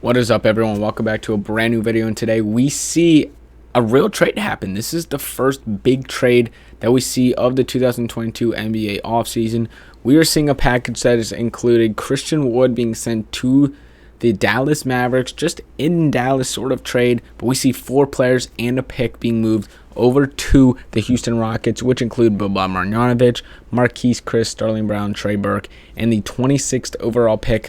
What is up, everyone? Welcome back to a brand new video, and today we see a real trade happen. This is the first big trade that we see of the 2022 NBA offseason. We are seeing a package that has included Christian Wood being sent to the Dallas Mavericks, just in Dallas sort of trade, but we see 4 players and a pick being moved over to the Houston Rockets, which include Boban Marjanovic, Marquese Chriss, Sterling Brown, Trey Burke, and the 26th overall pick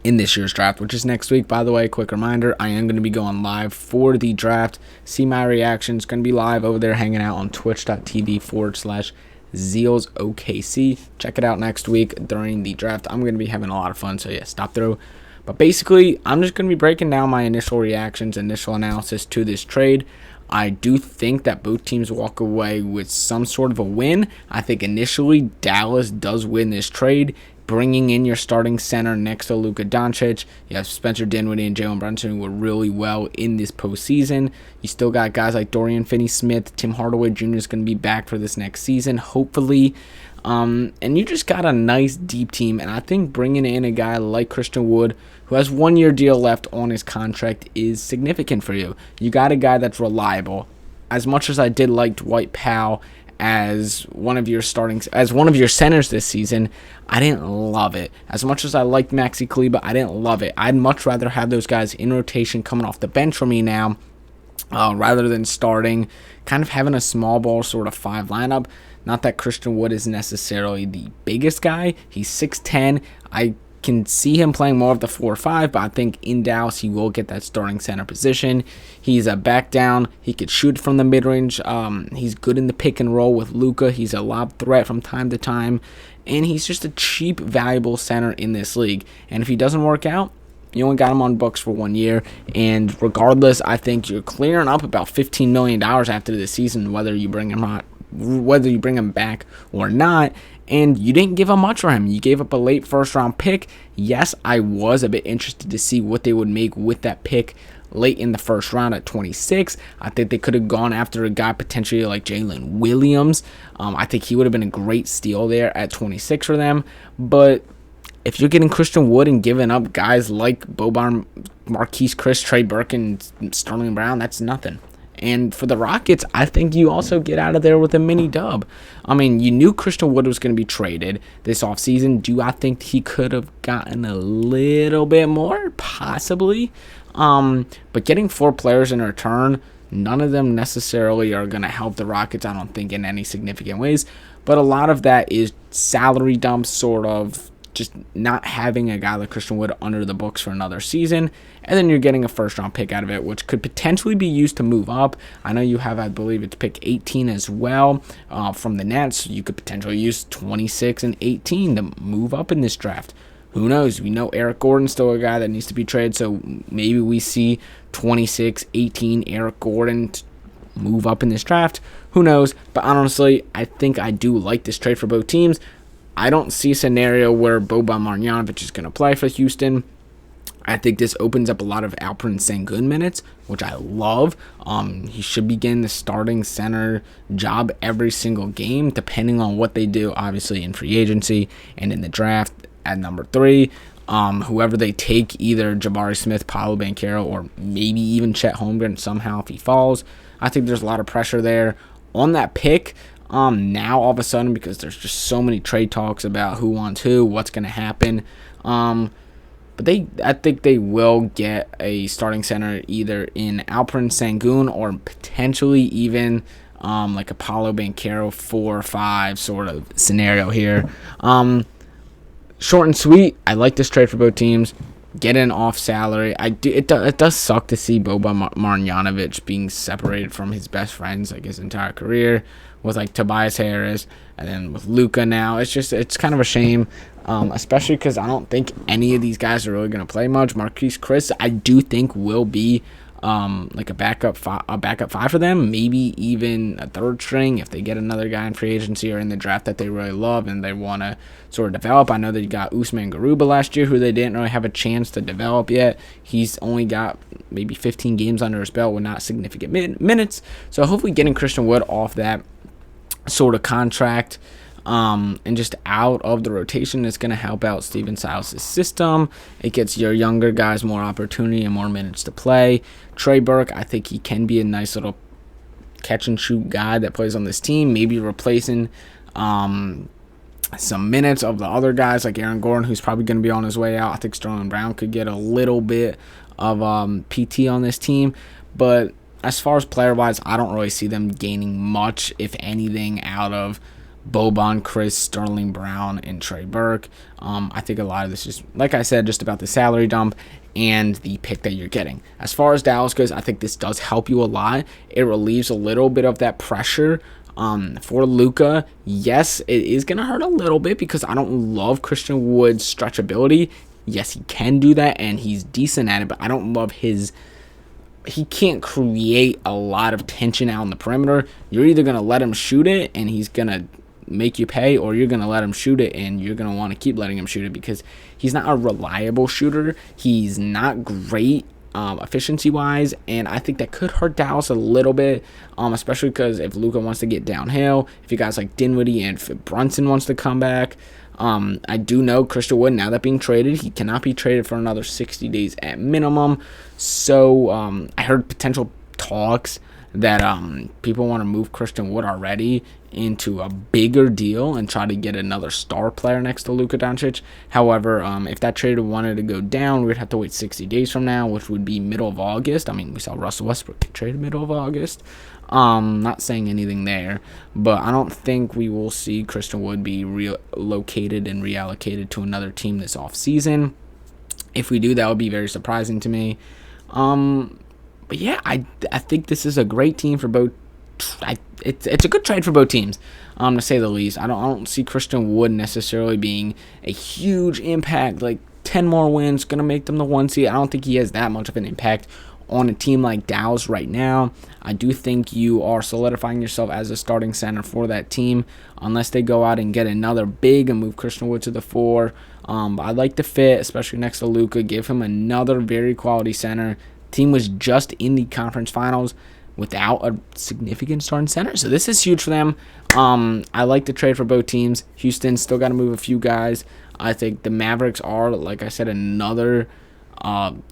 in this year's draft, which is next week. By the way, quick reminder, I am going to be going live for the draft. See my reactions. Going to be live over there hanging out on twitch.tv/ZealsOKC. Check it out next week during the draft. I'm going to be having a lot of fun, so yeah, stop through. But basically, I'm just going to be breaking down my initial reactions, initial analysis to this trade. I do think that both teams walk away with some sort of a win. I think initially Dallas does win this trade, bringing in your starting center next to Luka Doncic. You have Spencer Dinwiddie and Jalen Brunson, who were really well in this postseason. You still got guys like Dorian Finney-Smith. Tim Hardaway Jr. is going to be back for this next season, hopefully. And you just got a nice deep team. And I think bringing in a guy like Christian Wood, who has 1-year deal left on his contract, is significant for you. You got a guy that's reliable. As much as I did like Dwight Powell as one of your centers this season, I didn't love it. As much as I liked Maxi Kleber, I didn't love it. I'd much rather have those guys in rotation coming off the bench for me now, rather than starting, kind of having a small ball sort of 5 lineup. Not that Christian Wood is necessarily the biggest guy. He's 6'10". I can see him playing more of the 4-5, but I think in Dallas he will get that starting center position. He's a back down. He could shoot from the mid-range. He's good in the pick and roll with Luka. He's a lob threat from time to time, and he's just a cheap, valuable center in this league. And if he doesn't work out, you only got him on books for 1 year, and regardless, I think you're clearing up about $15 million after the season, whether you bring him back or not. And you didn't give up much for him. You gave up a late first-round pick. Yes, I was a bit interested to see what they would make with that pick late in the first round at 26. I think they could have gone after a guy potentially like Jalen Williams. I think he would have been a great steal there at 26 for them. But if you're getting Christian Wood and giving up guys like Boban, Marquese Chriss, Trey Burke, and Sterling Brown, that's nothing. And for the Rockets, I think you also get out of there with a mini dub. I mean, you knew Christian Wood was going to be traded this offseason. Do I think he could have gotten a little bit more? Possibly. But getting 4 players in return, none of them necessarily are going to help the Rockets, I don't think, in any significant ways. But a lot of that is salary dumps, sort of just not having a guy like Christian Wood under the books for another season, and then you're getting a first-round pick out of it, which could potentially be used to move up. I know you have, I believe it's pick 18 as well from the Nets. You could potentially use 26 and 18 to move up in this draft. Who knows? We know Eric Gordon's still a guy that needs to be traded, so maybe we see 26, 18 Eric Gordon move up in this draft. Who knows? But honestly, I think I do like this trade for both teams. I don't see a scenario where Boban Marjanovic is going to play for Houston. I think this opens up a lot of Alperen Sengun minutes, which I love. He should be getting the starting center job every single game, depending on what they do, obviously, in free agency and in the draft at number 3. Whoever they take, either Jabari Smith, Paolo Banchero, or maybe even Chet Holmgren somehow if he falls. I think there's a lot of pressure there on that pick. Now all of a sudden, because there's just so many trade talks about who wants who, what's going to happen. But I think they will get a starting center either in Alperen Sengun or potentially even like a Paolo Banchero 4-5 sort of scenario here. Short and sweet. I like this trade for both teams. Get an off salary. It does suck to see Boban Marjanovic being separated from his best friends like his entire career, with like Tobias Harris and then with Luka now. It's kind of a shame, especially because I don't think any of these guys are really going to play much. Marquese Chriss, I do think will be like a backup 5 for them, maybe even a 3rd string if they get another guy in free agency or in the draft that they really love and they want to sort of develop. I know that you got Usman Garuba last year, who they didn't really have a chance to develop yet. He's only got maybe 15 games under his belt with not significant minutes. So hopefully getting Christian Wood off that sort of contract and just out of the rotation. It's going to help out Steven Silas' system. It gets your younger guys more opportunity and more minutes to play. Trey Burke, I think he can be a nice little catch and shoot guy that plays on this team, maybe replacing some minutes of the other guys like Aaron Gordon, who's probably going to be on his way out. I think Sterling Brown could get a little bit of PT on this team, but as far as player-wise, I don't really see them gaining much, if anything, out of Boban, Chris, Sterling Brown, and Trey Burke. I think a lot of this is, like I said, just about the salary dump and the pick that you're getting. As far as Dallas goes, I think this does help you a lot. It relieves a little bit of that pressure for Luka. Yes, it is going to hurt a little bit because I don't love Christian Wood's stretchability. Yes, he can do that, and he's decent at it, but I don't love his... He can't create a lot of tension out in the perimeter. You're either going to let him shoot it, and he's going to make you pay, or you're going to let him shoot it, and you're going to want to keep letting him shoot it because he's not a reliable shooter. He's not great efficiency-wise, and I think that could hurt Dallas a little bit, especially because if Luka wants to get downhill, if you guys like Dinwiddie and if Brunson wants to come back. I do know Christian Wood, now that being traded, he cannot be traded for another 60 days at minimum. So I heard potential talks that people want to move Christian Wood already into a bigger deal and try to get another star player next to Luka Doncic. However, if that trade wanted to go down, we'd have to wait 60 days from now, which would be middle of August. I mean, we saw Russell Westbrook get traded middle of August. Not saying anything there, but I don't think we will see Christian Wood be relocated and reallocated to another team this offseason. If we do, that would be very surprising to me. But yeah, I think this is a great team for both. It's a good trade for both teams, to say the least. I don't see Christian Wood necessarily being a huge impact, like 10 more wins, going to make them the 1 seed. I don't think he has that much of an impact on a team like Dallas right now. I do think you are solidifying yourself as a starting center for that team, unless they go out and get another big and move Christian Wood to the 4. I like the fit, especially next to Luka. Give him another very quality center. Team was just in the conference finals without a significant starting center, so this is huge for them. I like the trade for both teams. Houston still got to move a few guys. I think the Mavericks are, like I said, another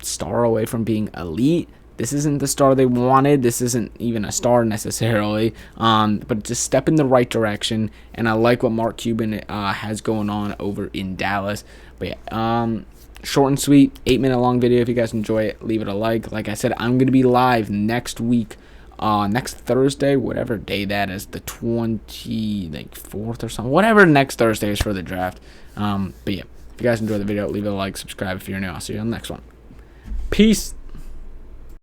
star away from being elite. This isn't the star they wanted. This isn't even a star necessarily, but it's a step in the right direction, and I like what Mark Cuban has going on over in Dallas. But yeah, short and sweet, 8-minute long video. If you guys enjoy it, leave it a like. Like I said, I'm going to be live next week, next Thursday, whatever day that is, the 24th or something, whatever next Thursday is for the draft. But yeah, if you guys enjoyed the video, leave it a like, subscribe if you're new. I'll see you on the next one. Peace.